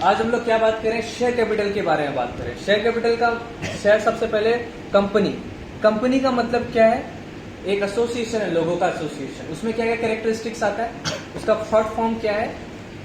आज हम लोग क्या बात करें, शेयर कैपिटल के बारे में बात करें। शेयर कैपिटल का शेयर सबसे पहले कंपनी का मतलब क्या है, एक एसोसिएशन है, लोगों का एसोसिएशन। उसमें क्या क्या कैरेक्टरिस्टिक्स आता है, उसका शॉर्ट फॉर्म क्या है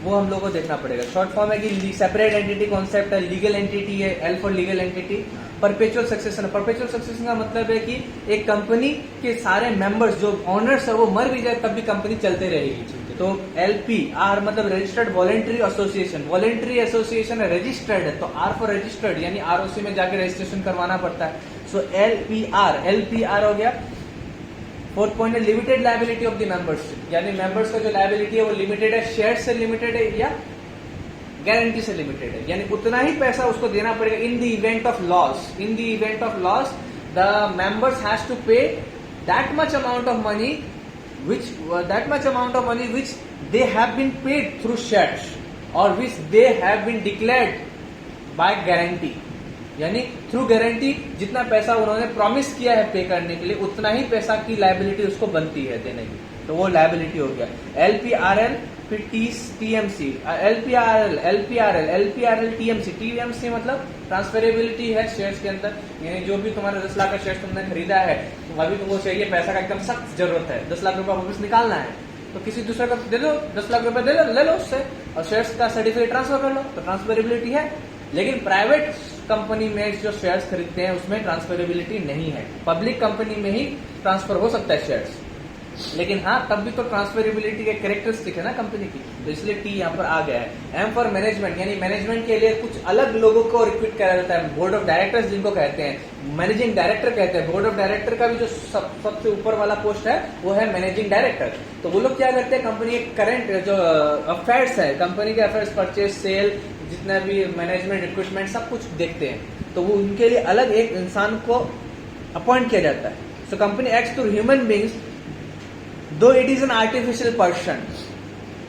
वो हम लोगों को देखना पड़ेगा। शॉर्ट फॉर्म है कि सेपरेट एंटिटी कॉन्सेप्ट है, लीगल एंटिटी है, L for legal entity, perpetual succession है। परपेचुअल सक्सेशन का मतलब है कि एक कंपनी के सारे मेंबर्स जो ऑनर्स है वो मर भी जाए तब भी कंपनी चलते रहेगी। तो LPR मतलब registered voluntary association, voluntary association है, रजिस्टर्ड है, तो R फॉर रजिस्टर्ड यानी ROC में जाके रजिस्ट्रेशन करवाना पड़ता है। सो LPR हो गया। फोर्थ पॉइंट है limited liability of the members, यानी मेंबर्स का जो लायबिलिटी है वो लिमिटेड है, शेयर से लिमिटेड है या गारंटी से लिमिटेड है, यानी उतना ही पैसा उसको देना पड़ेगा। In the event of loss the members has to pay that much amount of money which they have been paid through shares or which they have been declared by guarantee, यानी through guarantee जितना पैसा उन्होंने promise किया है पे करने के लिए उतना ही पैसा की लायबिलिटी उसको बनती है देने की, तो वो लायबिलिटी हो गया। LPRL फिर TMC, LPRL TMC मतलब ट्रांसफरेबिलिटी है शेयर्स के अंदर, यानी जो भी तुम्हारा 10 लाख का शेयर तुमने खरीदा है अभी तुमको चाहिए पैसा का एकदम सख्त जरूरत है, 10 लाख रुपया वापस निकालना है तो किसी दूसरे का दे दो, 10 लाख रुपया ले लो उससे और शेयर्स का सर्टिफिकेट ट्रांसफर कर लो, तो ट्रांसफरेबिलिटी है। लेकिन प्राइवेट कंपनी में जो शेयर्स खरीदते हैं उसमें ट्रांसफरेबिलिटी नहीं है। पब्लिक कंपनी में ही ट्रांसफर हो सकता है शेयर्स, लेकिन हाँ तब भी तो ट्रांसफरेबिलिटी का कैरेक्टरिस्टिक है ना कंपनी की, तो इसलिए T यहाँ पर आ गया है। M फॉर मैनेजमेंट, यानी मैनेजमेंट के लिए कुछ अलग लोगों को रिक्रूट करा जाता है, बोर्ड ऑफ डायरेक्टर्स जिनको कहते हैं, मैनेजिंग डायरेक्टर कहते हैं। बोर्ड ऑफ डायरेक्टर का भी जो सबसे ऊपर वाला पोस्ट है वो है मैनेजिंग डायरेक्टर। तो वो लोग क्या करते हैं, कंपनी के करंट जो अफेयर्स है, कंपनी के अफेयर्स, परचेज, सेल, जितना भी मैनेजमेंट रिक्रूटमेंट सब कुछ देखते हैं, तो वो उनके लिए अलग एक इंसान को अपॉइंट किया जाता है। So company acts to human beings though it is an artificial person.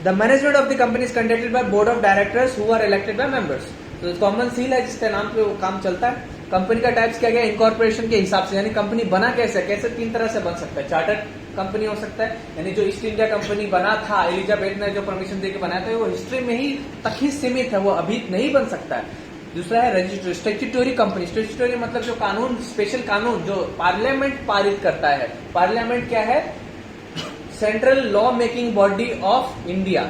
The management of the company is conducted by board of directors who are elected by members. तो कॉमन सील है जिसके नाम पे वो काम चलता है। कंपनी का टाइप्स क्या गया, इनकॉर्पोरेशन के हिसाब से, यानी कंपनी बना कैसे 3 तरह से बन सकता है। चार्टर्ड कंपनी हो सकता है, यानी जो ईस्ट इंडिया कंपनी बना था, एलिजाबेथ ने जो परमिशन देकर बनाया था वो हिस्ट्री में ही तक ही सीमित है, वो अभी नहीं बन सकता है। दूसरा है रजिस्टर्ड स्टेच्यूटरी कंपनी। स्टेच्यूटरी मतलब जो कानून, स्पेशल कानून जो पार्लियामेंट पारित करता है। पार्लियामेंट क्या है, central law making body of India,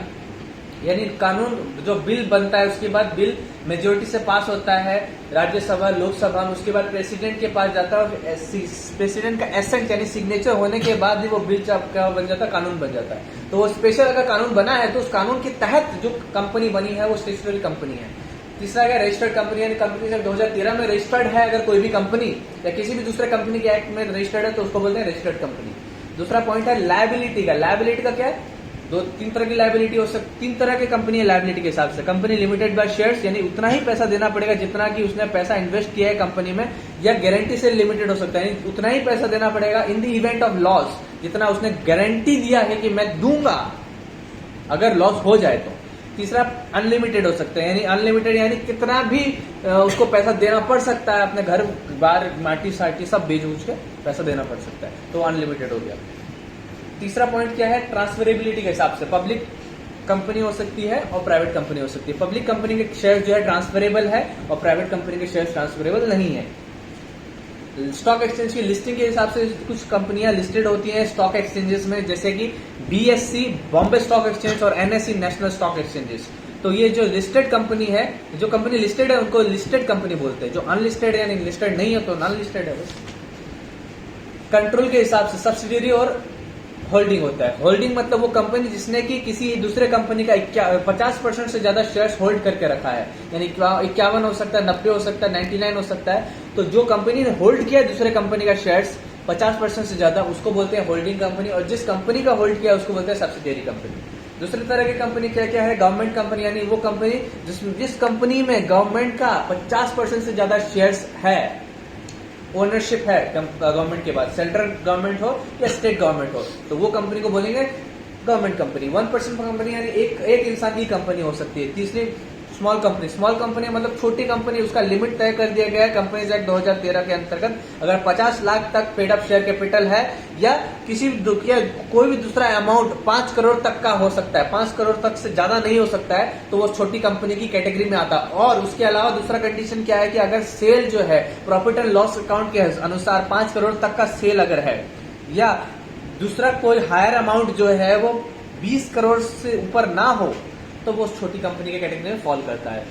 यानी कानून जो बिल बनता है उसके बाद बिल मेजोरिटी से पास होता है राज्यसभा लोकसभा में, उसके बाद प्रेसिडेंट के पास जाता है और प्रेसिडेंट का एसेंट यानी सिग्नेचर होने के बाद ही वो बिल क्या बन जाता है, कानून बन जाता है। तो वो स्पेशल अगर कानून बना है तो उस कानून के तहत जो कंपनी बनी है वो स्टेच्यूटरी कंपनी है। तीसरा क्या, रजिस्टर्ड कंपनी, यानी कंपनी जब 2013 में रजिस्टर्ड है अगर कोई भी कंपनी या किसी भी दूसरे कंपनी के एक्ट में रजिस्टर्ड है तो उसको बोलते हैं रजिस्टर्ड कंपनी। दूसरा पॉइंट है लायबिलिटी का। लायबिलिटी का क्या है, 2-3 तरह की लायबिलिटी हो सकती, 3 तरह की कंपनी है लायबिलिटी के हिसाब से। कंपनी लिमिटेड बाय शेयर्स, यानी उतना ही पैसा देना पड़ेगा जितना कि उसने पैसा इन्वेस्ट किया है कंपनी में, या गारंटी से लिमिटेड हो सकता है, यानी उतना ही पैसा देना पड़ेगा in the event of loss, जितना उसने गारंटी दिया है कि मैं दूंगा अगर लॉस हो जाए तो। तीसरा अनलिमिटेड हो सकता है, यानी अनलिमिटेड यानी कितना भी उसको पैसा देना पड़ सकता है, अपने घर बार माटी साटी सब बेच उच के पैसा देना पड़ सकता है, तो अनलिमिटेड हो गया। तीसरा पॉइंट क्या है, ट्रांसफरेबिलिटी के हिसाब से पब्लिक कंपनी हो सकती है और प्राइवेट कंपनी हो सकती है। पब्लिक कंपनी के शेयर जो है ट्रांसफरेबल है और प्राइवेट कंपनी के शेयर ट्रांसफरेबल नहीं है। स्टॉक एक्सचेंज की लिस्टिंग के हिसाब से कुछ कंपनियां लिस्टेड होती हैं स्टॉक एक्सचेंजेस में, जैसे कि BSE बॉम्बे स्टॉक एक्सचेंज और NSE नेशनल स्टॉक एक्सचेंजेस। तो ये जो लिस्टेड कंपनी है, जो कंपनी लिस्टेड है उनको लिस्टेड कंपनी बोलते हैं, जो अनलिस्टेड है यानी लिस्टेड नहीं है तो नॉन लिस्टेड है बस। कंट्रोल के हिसाब से सब्सिडियरी और होल्डिंग होता है। होल्डिंग मतलब वो कंपनी जिसने कि किसी दूसरे कंपनी का 50% से ज्यादा शेयर्स होल्ड करके रखा है, यानी 51 हो सकता है, 90 हो सकता है, 99 हो सकता है। तो जो कंपनी ने होल्ड किया दूसरे कंपनी का शेयर्स 50% से ज्यादा, उसको बोलते हैं होल्डिंग कंपनी, और जिस कंपनी का होल्ड किया उसको बोलते हैं सब्सिडियरी कंपनी। दूसरी तरह की कंपनी क्या क्या है, गवर्नमेंट कंपनी, यानी वो कंपनी जिस कंपनी में गवर्नमेंट का 50% से ज्यादा शेयर्स है, ओनरशिप है गवर्नमेंट के बाद, सेंट्रल गवर्नमेंट हो या स्टेट गवर्नमेंट हो, तो वो कंपनी को बोलेंगे गवर्नमेंट कंपनी। 1% कंपनी यानी एक इंसान की कंपनी हो सकती है। तीसरी स्मॉल कंपनी मतलब छोटी कंपनी, उसका लिमिट तय कर दिया गया है कंपनीज एक्ट 2013 के अंतर्गत। अगर 50 लाख तक पेड अप शेयर कैपिटल है या कोई भी दूसरा अमाउंट 5 करोड़ तक का हो सकता है, 5 करोड़ तक से ज्यादा नहीं हो सकता है, तो वो छोटी कंपनी की कैटेगरी में आता है। और उसके अलावा दूसरा कंडीशन क्या है कि अगर सेल जो है प्रॉफिट एंड लॉस अकाउंट के अनुसार 5 करोड़ तक का सेल अगर है, या दूसरा कोई हायर अमाउंट जो है वो 20 करोड़ से ऊपर ना हो, तो वो छोटी कंपनी के कैटेगरी में फॉल करता है।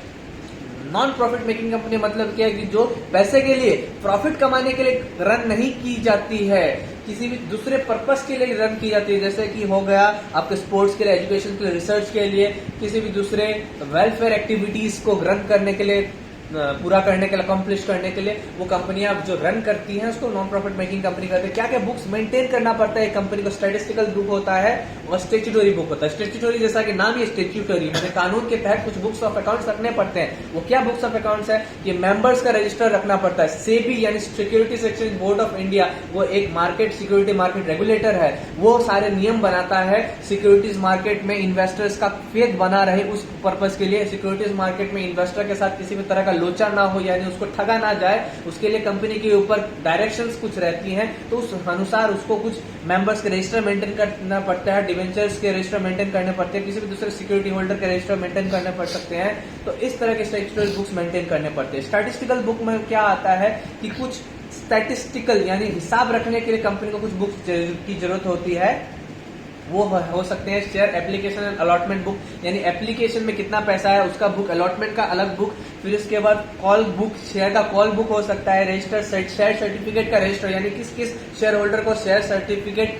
नॉन प्रॉफिट मेकिंग कंपनी मतलब क्या है कि जो पैसे के लिए, प्रॉफिट कमाने के लिए रन नहीं की जाती है, किसी भी दूसरे पर्पस के लिए रन की जाती है, जैसे कि हो गया आपके स्पोर्ट्स के लिए, एजुकेशन के लिए, रिसर्च के लिए, किसी भी दूसरे वेलफेयर एक्टिविटीज को रन करने के लिए, पूरा करने के लिए, अकम्प्लिश करने के लिए वो कंपनियां जो रन करती हैं उसको नॉन प्रॉफिट मेकिंग कंपनी कहते हैं। क्या क्या बुक्स मेंटेन करना पड़ता है कंपनी को? स्टैटिस्टिकल बुक होता है और स्टेच्यूटरी बुक होता है। स्टेच्यूटरी जैसा कि नाम ही स्टेच्यूटरी, मतलब कानून के तहत कुछ बुक्स ऑफ अकाउंट्स रखने पड़ते हैं। वो क्या बुक्स ऑफ अकाउंट्स है कि मेंबर्स का रजिस्टर रखना पड़ता है। सेबी यानी securities exchange board of India, वो एक मार्केट सिक्योरिटी मार्केट रेगुलेटर है, वो सारे नियम बनाता है सिक्योरिटीज मार्केट में इन्वेस्टर्स का फेथ बना रहे, उस पर्पज के लिए सिक्योरिटीज मार्केट में इन्वेस्टर के साथ किसी भी तरह का लोचा ना हो, यानी उसको ठगा ना जाए, उसके लिए कंपनी के ऊपर डायरेक्शंस कुछ रहती हैं, तो उस अनुसार उसको कुछ मेंबर्स के रजिस्टर मेंटेन करना पड़ता है, डिवेंचर्स के रजिस्टर मेंटेन करने पड़ते हैं, किसी भी दूसरे सिक्योरिटी होल्डर के रजिस्टर मेंटेन करने पड़ सकते हैं। तो इस तरह के स्टैट्यूटरी बुक्स मेंटेन करने पड़ते हैं। स्टैटिस्टिकल बुक में क्या आता है कि कुछ स्टैटिस्टिकल यानी हिसाब रखने के लिए कंपनी को कुछ बुक्स की जरूरत होती है। वो हो सकते हैं share application and allotment book, यानी एप्लीकेशन में कितना पैसा है उसका बुक, अलॉटमेंट का अलग बुक, फिर उसके बाद कॉल बुक, शेयर का कॉल बुक हो सकता है, रजिस्टर शेयर सर्टिफिकेट का रजिस्टर, यानी किस किस शेयर होल्डर को शेयर सर्टिफिकेट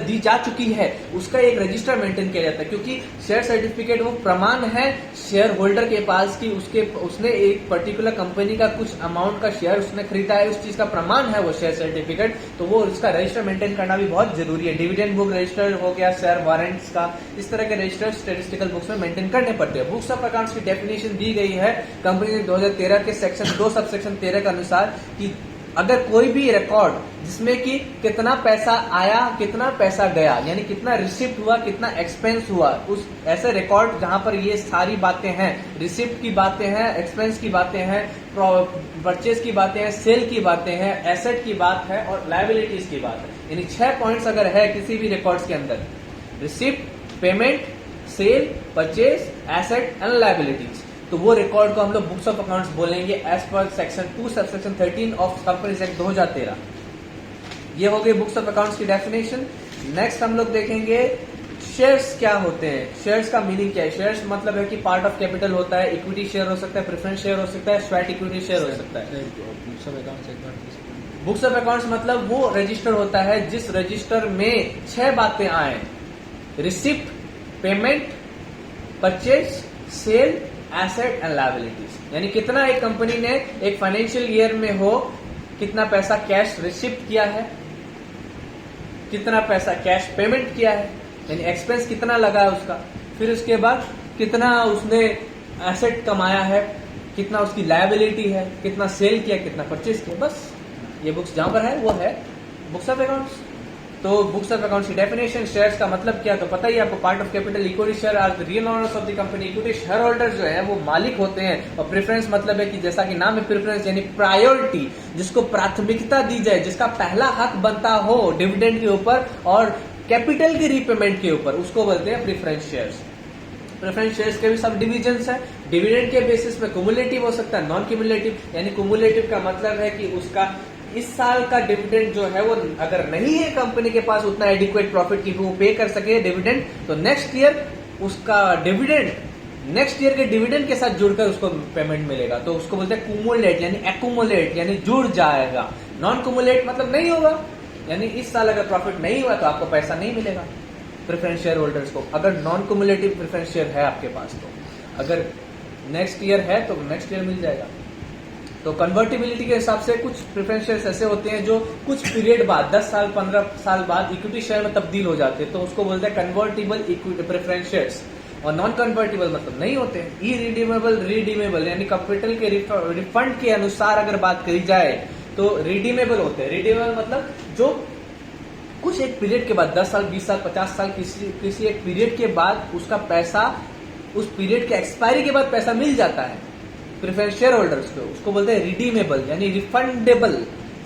दी जा चुकी है उसका एक रजिस्टर मेंटेन किया जाता है, क्योंकि शेयर सर्टिफिकेट वो प्रमाण है शेयर होल्डर के पास कि उसने एक पर्टिकुलर कंपनी का कुछ अमाउंट का शेयर उसने खरीदा है, उस चीज का प्रमाण है वो शेयर सर्टिफिकेट, तो वो उसका रजिस्टर मेंटेन करना भी बहुत जरूरी है। डिविडेंड बुक रजिस्टर हो गया, शेयर वारंट्स का, इस तरह के रजिस्टर स्टैटिस्टिकल बुक्स में मेंटेन करने पड़ते हैं। बुक्स ऑफ अकाउंट्स की डेफिनेशन दी गई है कंपनी ने 2013 के सेक्शन 2 सब सेक्शन 13 के अनुसार कि अगर कोई भी रिकॉर्ड जिसमें कि कितना पैसा आया, कितना पैसा गया, यानी कितना रिसिप्ट हुआ, कितना एक्सपेंस हुआ, उस ऐसे रिकॉर्ड जहां पर ये सारी बातें हैं, रिसिप्ट की बातें हैं, एक्सपेंस की बातें हैं, परचेज की बातें हैं, सेल की बातें हैं, एसेट की बात है और लायबिलिटीज की बात है, यानी 6 पॉइंट्स अगर है किसी भी रिकॉर्ड्स के अंदर, receipt, payment, sale, purchase, asset and liabilities, तो वो रिकॉर्ड को हम लोग बुक्स ऑफ अकाउंट्स बोलेंगे as per section 2 sub section 13 of companies act 2013। ये हो गई बुक्स ऑफ अकाउंट्स की डेफिनेशन। नेक्स्ट हम लोग देखेंगे शेयर्स क्या होते हैं। शेयर्स का मीनिंग क्या है? शेयर्स मतलब है कि पार्ट ऑफ कैपिटल होता है, इक्विटी शेयर हो सकता है, प्रेफरेंस शेयर हो सकता है, स्वेट इक्विटी शेयर हो सकता है। बुक्स ऑफ अकाउंट्स मतलब वो रजिस्टर होता है जिस रजिस्टर में 6 बातें आए, receipt, payment, purchase, sale, asset and liabilities, यानी कितना एक कंपनी ने एक फाइनेंशियल ईयर में हो, कितना पैसा कैश रिसिप्ट किया है, कितना पैसा कैश पेमेंट किया है, यानी एक्सपेंस कितना लगा है उसका, फिर उसके बाद कितना उसने एसेट कमाया है, कितना उसकी लायबिलिटी है, कितना सेल किया, कितना परचेज किया। बस ये बुक्स जहां पर है वो है बुक्स ऑफ अकाउंट्स। तो बुक्स ऑफ अकाउंट्स की डेफिनेशन, शेयर्स का मतलब क्या, तो पता ही आपको, part of capital, equity share are the real owners of the company, equity share holder जो है वो मालिक होते हैं, और प्रेफरेंस मतलब है कि जैसा कि नाम है प्रेफरेंस, यानी प्रायोरिटी, जिसको प्राथमिकता दी जाए, जिसका पहला हक बनता हो डिविडेंड के ऊपर और कैपिटल की रीपेमेंट के ऊपर, उसको बोलते हैं प्रेफरेंस शेयर्स। प्रेफरेंस शेयर्स के भी सब डिविजन्स है। डिविडेंड के बेसिस पे कुमुलेटिव हो सकता है, नॉन कुमुलेटिव, यानी कुमुलेटिव का मतलब है कि उसका इस साल का डिविडेंड जो है वो अगर नहीं है कंपनी के पास उतना एडिक्वेट प्रॉफिट की वो पे कर सके डिविडेंड, तो नेक्स्ट ईयर उसका डिविडेंड नेक्स्ट ईयर के डिविडेंड के साथ जुड़कर उसको पेमेंट मिलेगा, तो उसको बोलते हैं कुमुलेट, यानी एक्यूमुलेट, यानी जुड़ जाएगा। नॉन कुमुलेट मतलब नहीं होगा, यानी इस साल अगर प्रॉफिट नहीं हुआ तो आपको पैसा नहीं मिलेगा प्रेफरेंस शेयर होल्डर्स को, अगर नॉन कुमुलेटिव प्रेफरेंस शेयर है आपके पास। तो अगर नेक्स्ट ईयर है तो नेक्स्ट ईयर मिल जाएगा। तो कन्वर्टिबिलिटी के हिसाब से कुछ प्रेफरेंस शेयर्स ऐसे होते हैं जो कुछ पीरियड बाद 10 साल 15 साल बाद इक्विटी शेयर में तब्दील हो जाते हैं, तो उसको बोलते हैं कन्वर्टिबल इक्विटी प्रेफरेंस शेयर्स। और नॉन कन्वर्टिबल मतलब नहीं होते हैं, इरिडीमेबल, रिडीमेबल, यानी कैपिटल के रिफंड के अनुसार अगर बात करी जाए तो रिडीमेबल होते हैं। रिडीमेबल मतलब जो कुछ एक पीरियड के बाद 10 साल 20 साल 50 साल किसी एक पीरियड के बाद उसका पैसा उस पीरियड के एक्सपायरी के बाद पैसा मिल जाता है प्रेफरेंस शेयर होल्डर्स को, उसको बोलते हैं रिडीमेबल यानी रिफंडेबल।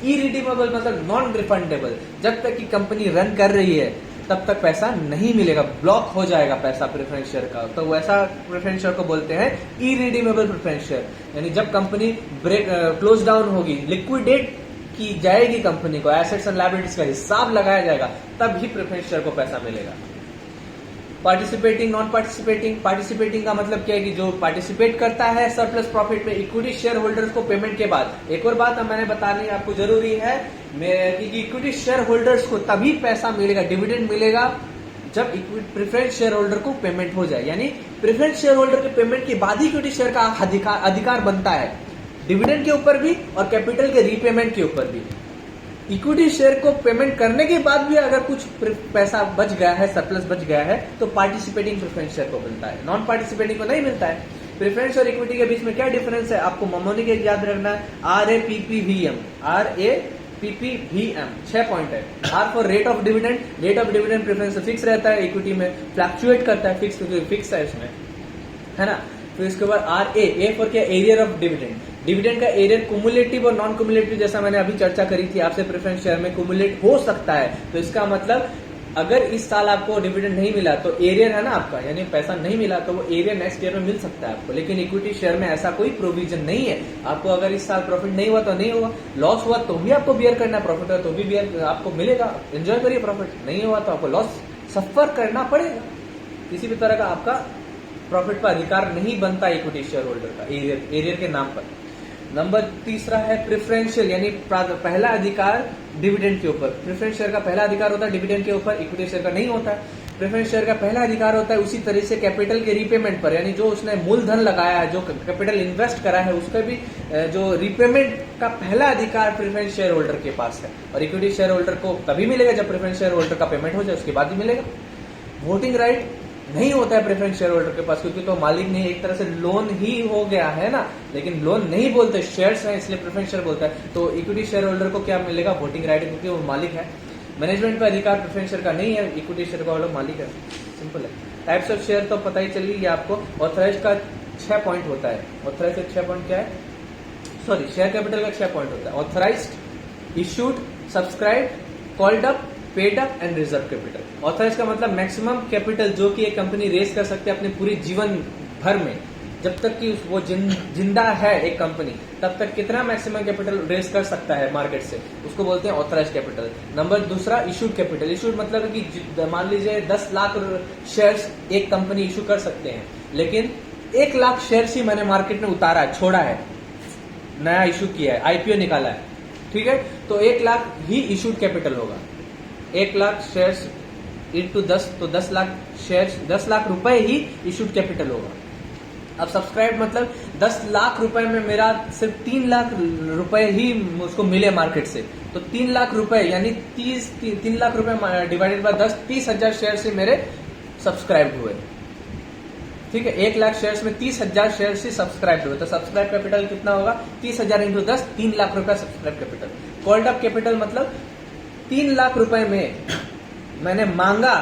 इरिडीमेबल मतलब नॉन रिफंडेबल। जब तक कि कंपनी रन कर रही है तब तक पैसा नहीं मिलेगा, ब्लॉक हो जाएगा पैसा प्रेफरेंस शेयर का, तो वैसा प्रेफरेंस शेयर को बोलते हैं इरिडीमेबल प्रेफरेंस शेयर। यानी जब कंपनी क्लोज डाउन होगी, लिक्विडेट की जाएगी कंपनी को, एसेट्स एंड लायबिलिटीज का हिसाब लगाया जाएगा, तब ही प्रेफरेंस शेयर को पैसा मिलेगा। Participating, non participating. पार्टिसिपेटिंग का मतलब क्या है कि जो पार्टिसिपेट करता है सरप्लस प्रॉफिट में इक्विटी शेयर होल्डर्स को पेमेंट के बाद। एक और बात मैंने बतानी आपको जरूरी है कि इक्विटी शेयर होल्डर्स को तभी पैसा मिलेगा, डिविडेंड मिलेगा, जब प्रेफरेंस शेयर होल्डर को पेमेंट हो जाए। यानी प्रेफरेंस शेयर होल्डर के पेमेंट के बाद ही इक्विटी शेयर का अधिकार बनता है, डिविडेंड के ऊपर भी और कैपिटल के रीपेमेंट के ऊपर भी। इक्विटी शेयर को पेमेंट करने के बाद भी अगर कुछ पैसा बच गया है, सरप्लस बच गया है, तो पार्टिसिपेटिंग प्रेफरेंस शेयर को मिलता है, नॉन पार्टिसिपेटिंग को नहीं मिलता है। प्रेफरेंस और इक्विटी के बीच में क्या डिफरेंस है आपको ममोनिक याद रखना है, RAPPVM, RAPPVM 6 पॉइंट है। R for rate of dividend, rate of dividend preference fix रहता है, इक्विटी में फ्लक्चुएट करता है, फिक्स है इसमें, है ना। फिर इसके बाद A फॉर क्या, एरियर ऑफ डिविडेंड। डिविडेंड का एरियर कुमुलेटिव और नॉन कुमुलेटिव, जैसा मैंने अभी चर्चा करी थी आपसे, प्रेफरेंस शेयर में कुमुलेट हो सकता है। तो इसका मतलब अगर इस साल आपको डिविडेंड नहीं मिला तो एरियर है ना आपका, यानी पैसा नहीं मिला तो वो एरियर नेक्स्ट ईयर में मिल सकता है आपको। लेकिन इक्विटी शेयर में ऐसा कोई प्रोविजन नहीं है। आपको अगर इस साल प्रॉफिट नहीं हुआ तो नहीं हुआ, लॉस हुआ तो भी आपको बियर करना है, प्रॉफिट हुआ तो भी बियर आपको मिलेगा, एंजॉय करिए। प्रॉफिट नहीं हुआ तो आपको लॉस सफर करना पड़ेगा। किसी भी तरह का आपका प्रॉफिट पर अधिकार नहीं बनता इक्विटी शेयर होल्डर का एरियर के नाम पर। नंबर तीसरा है प्रेफरेंशियल, यानी पहला अधिकार डिविडेंड के ऊपर। प्रेफरेंस शेयर का पहला अधिकार होता है डिविडेंड के ऊपर, इक्विटी शेयर का नहीं होता है। प्रेफरेंस शेयर का पहला अधिकार होता है उसी तरह से कैपिटल के रीपेमेंट पर, यानी जो उसने मूलधन लगाया है, जो कैपिटल इन्वेस्ट करा है, उसका भी जो रीपेमेंट का पहला अधिकार प्रेफरेंस शेयर होल्डर के पास है। और इक्विटी शेयर होल्डर को तभी मिलेगा जब प्रेफरेंस शेयर होल्डर का पेमेंट हो जाए, उसके बाद ही मिलेगा। वोटिंग राइट नहीं होता है प्रेफरेंस शेयर होल्डर के पास, क्योंकि तो मालिक नहीं, एक तरह से लोन ही हो गया है ना, लेकिन लोन नहीं बोलते, शेयर्स हैं इसलिए प्रेफरेंस शेयर बोलता है। तो इक्विटी शेयर होल्डर को क्या मिलेगा, वोटिंग राइट, क्योंकि वो मालिक है। मैनेजमेंट पर अधिकार प्रेफरेंस शेयर का नहीं है, इक्विटी शेयर का लोग मालिक है, सिंपल है। टाइप्स ऑफ शेयर तो पता ही चली गई आपको। ऑथराइज का 6 पॉइंट होता है। ऑथराइज का 6 पॉइंट क्या है, सॉरी शेयर कैपिटल का 6 पॉइंट होता है। Authorised, issued, subscribe, called up, paid up and reserve capital. Authorise का मतलब मैक्सिमम कैपिटल जो कि एक कंपनी रेस कर सकती है अपने पूरी जीवन भर में, जब तक कि वो जिंदा है एक कंपनी, तब तक कितना मैक्सिमम कैपिटल रेस कर सकता है मार्केट से, उसको बोलते हैं ऑथराइज कैपिटल। नंबर दूसरा इशूड कैपिटल। इशूड मतलब है कि मान लीजिए 10 लाख शेयर्स एक कंपनी इशू कर सकते हैं, लेकिन 1 लाख शेयर्स ही मैंने मार्केट में उतारा है, छोड़ा है, नया इशू किया है, IPO निकाला है, ठीक है, तो 1 लाख ही इशूड कैपिटल होगा। 1 लाख शेयर्स इंटू 10, तो 10 लाख शेयर्स, 10 लाख रुपए ही इशूड कैपिटल होगा। अब सब्सक्राइब मतलब 10 लाख रुपए में मेरा सिर्फ 3 लाख रुपए ही उसको मिले मार्केट से, तो 3 लाख रुपए यानी 3 लाख रुपए डिवाइडेड बाय 10, 30,000 शेयर से मेरे सब्सक्राइब हुए, ठीक है। 1 लाख शेयर्स में 30,000 शेयर से सब्सक्राइब हुए, तो सब्सक्राइब कैपिटल कितना होगा, 30,000 इंटू 10, 3 लाख रुपए subscribe capital. Called up capital मतलब 3 लाख रुपए में मैंने मांगा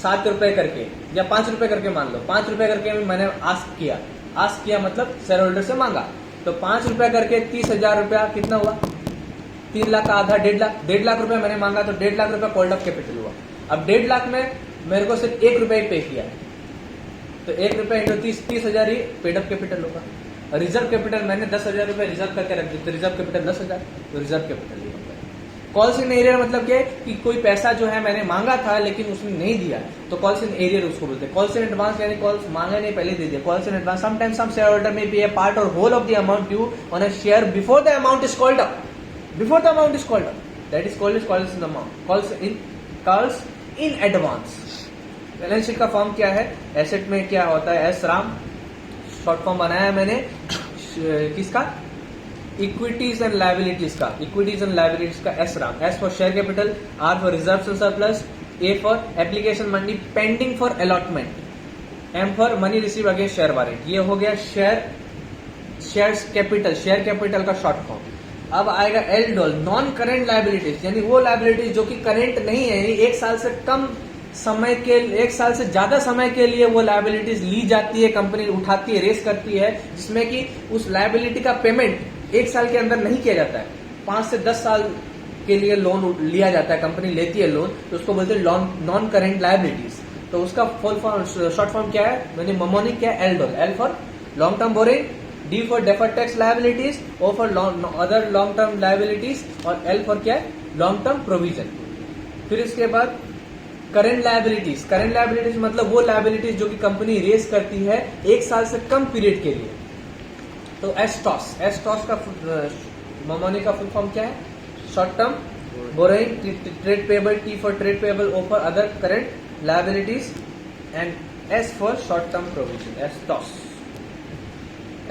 7 रुपए करके या 5 रुपए करके, मान लो 5 रुपए करके मैंने आस्क किया मतलब शेयर होल्डर से मांगा, तो 5 रुपए करके 30,000 रुपया कितना हुआ, 3 लाख का आधा 1.5 लाख रुपया मैंने मांगा, तो 1.5 लाख रुपया कॉल्ड अप कैपिटल हुआ। अब 1.5 लाख में मेरे को सिर्फ 1 रुपया ही पे किया है, तो 1 रुपया इंटू 30,000 ही पेड अप कैपिटल होगा। रिजर्व कैपिटल मैंने 10,000 रुपए रिजर्व करके रख दिया, तो रिजर्व कैपिटल 10,000, तो रिजर्व कैपिटल ही होगा। कॉल्स इन एरियर मतलब क्या है कि कोई पैसा जो है मैंने मांगा था लेकिन उसने नहीं दिया, तो कॉल्स इन एरियर उसको बोलते हैं। कॉल्स इन एडवांस यानी कॉल्स मांगा नहीं, पहले दे दिया, calls in advance. Sometimes some share holder may be a part or whole of the amount due on a share before the amount is called up, before the amount is called up, that is called in amount, calls in advance. Balance sheet का form क्या है, asset में क्या होता है, S Ram short form बनाया है मैंने, किसका, इक्विटीज एंड लायबिलिटीज का, इक्विटीज एंड लायबिलिटीज का S Ram. S for share capital, R for reserves and surplus, A for application money pending for allotment, M for money receive against share warrant. ये हो गया share capital, share capital का short form. अब आएगा L doll, non current liabilities, यानी वो liabilities जो कि करेंट नहीं है, यानी 1 साल से कम समय के 1 साल से ज्यादा समय के लिए वो लायबिलिटीज ली जाती है, कंपनी उठाती है, रेस करती है, जिसमें कि उस लायबिलिटी का पेमेंट 1 साल के अंदर नहीं किया जाता है, 5 से 10 साल के लिए लोन लिया जाता है, कंपनी लेती है लोन, तो उसको बोलते हैं नॉन करेंट लायबिलिटीज। तो उसका फुल फॉर्म, शॉर्ट फॉर्म क्या है, मैंने ममोनिक क्या है, L for long term borrowing, D for deferred tax liabilities, O for other long term liabilities, और एल फॉर क्या है, लॉन्ग टर्म प्रोविजन। फिर इसके बाद करेंट लायबिलिटीज। करेंट लायबिलिटीज मतलब वो लायबिलिटीज जो कि कंपनी रेस करती है 1 साल से कम पीरियड के लिए। तो एस्टॉस का ममोनिक का फुल फॉर्म क्या है, short term borrowing, trade payable, T for trade payable, O for other current liabilities, and S for short term provision, एस्टॉस।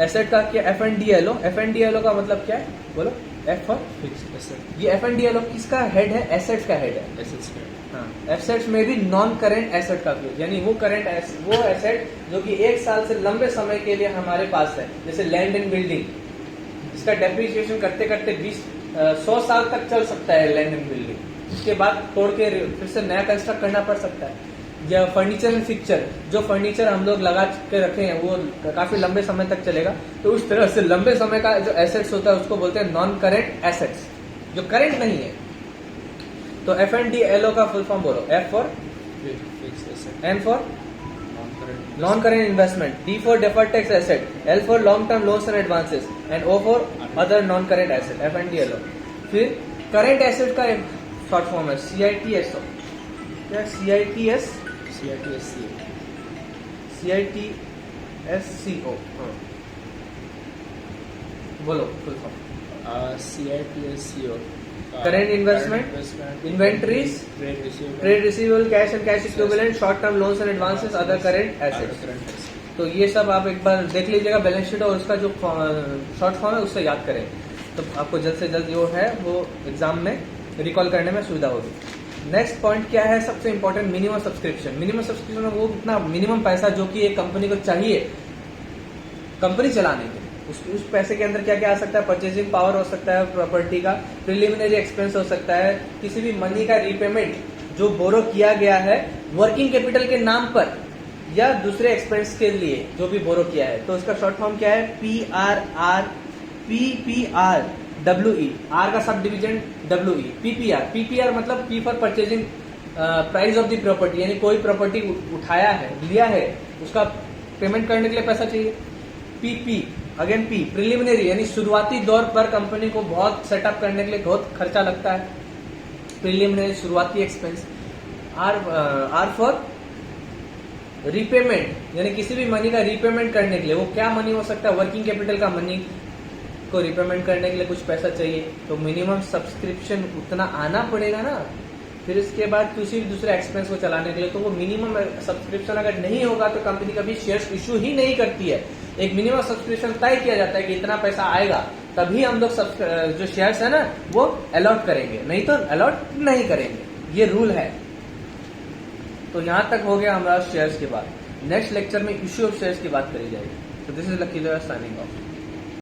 एसेट का क्या, एफएनडीएलओ। एफएनडीएलओ का मतलब क्या है, बोलो, एफ फॉर फिक्स्ड एसेट। ये एफएनडीएलओ किसका हेड है, एसेट्स का हेड है, एसेट्स का। हाँ, एसेट्स में भी नॉन करेंट एसेट का उपयोग, यानी वो वो एसेट जो कि 1 साल से लंबे समय के लिए हमारे पास है, जैसे लैंड एंड बिल्डिंग, इसका डेप्रिसिएशन करते करते 100 साल तक चल सकता है लैंड एंड बिल्डिंग, उसके बाद तोड़ के फिर से नया कंस्ट्रक्ट करना पड़ सकता है। या फर्नीचर एंड फिक्चर, जो फर्नीचर हम लोग लगा के रखे हैं वो काफी लंबे समय तक चलेगा, तो उस तरह से लंबे समय का जो एसेट्स होता है उसको बोलते हैं नॉन करेंट एसेट्स, जो करेंट नहीं है। तो एफएनडीएलओ का फुल फॉर्म बोलो, F for fixed asset, N for non current investment, D for deferred tax asset, L for long term loans and advances, and O for other non current asset, FNDLO. फिर current asset का एक short form है सीआईटीएसओ, क्या, सीआईटीएससीओ, बोलो full form. CITSCO, current investment, inventories, trade receivable, cash and cash equivalent, short term loans and advances, other current assets. तो ये सब आप एक बार देख लीजिएगा बैलेंस शीट, और उसका जो शॉर्ट फॉर्म है उससे याद करें, तो आपको जल्द से जल्द जो है वो एग्जाम में रिकॉल करने में सुविधा होगी। नेक्स्ट पॉइंट क्या है, सबसे important, minimum subscription. Minimum subscription में वो कितना मिनिमम पैसा जो कि एक कंपनी को चाहिए कंपनी चलाने के, उस पैसे के अंदर क्या क्या आ सकता है, परचेजिंग पावर हो सकता है प्रॉपर्टी का, प्रिलिमिनरी एक्सपेंस हो सकता है, किसी भी मनी का रीपेमेंट जो बोरो किया गया है वर्किंग कैपिटल के नाम पर या दूसरे एक्सपेंस के लिए जो भी बोरो किया है, तो उसका शॉर्ट फॉर्म क्या है, PPR WE, आर का सब डिवीजन WE, PPR मतलब P for purchasing price of the property, यानी कोई प्रॉपर्टी उठाया है, लिया है, उसका पेमेंट करने के लिए पैसा चाहिए। PP अगेन P प्रिलिमिनरी, यानी शुरुआती दौर पर कंपनी को बहुत सेटअप करने के लिए बहुत खर्चा लगता है, प्रिलिमिनरी शुरुआती एक्सपेंस। R फॉर रीपेमेंट, यानी किसी भी मनी का रीपेमेंट करने के लिए, वो क्या मनी हो सकता है, वर्किंग कैपिटल का मनी को रिपेमेंट करने के लिए कुछ पैसा चाहिए, तो मिनिमम सब्सक्रिप्शन उतना आना पड़ेगा ना। फिर इसके बाद किसी भी दूसरे एक्सपेंस को चलाने के लिए, तो वो मिनिमम सब्सक्रिप्शन अगर नहीं होगा तो कंपनी कभी शेयर्स इशू ही नहीं करती है। एक मिनिमम सब्सक्रिप्शन तय किया जाता है कि इतना पैसा आएगा तभी हम लोग जो शेयर्स है ना वो अलॉट करेंगे, नहीं तो अलॉट नहीं करेंगे, ये रूल है। तो यहाँ तक हो गया हमारा शेयर्स के बाद। नेक्स्ट लेक्चर में इश्यू ऑफ शेयर्स की बात करी जाएगी। तो this is lucky signing off.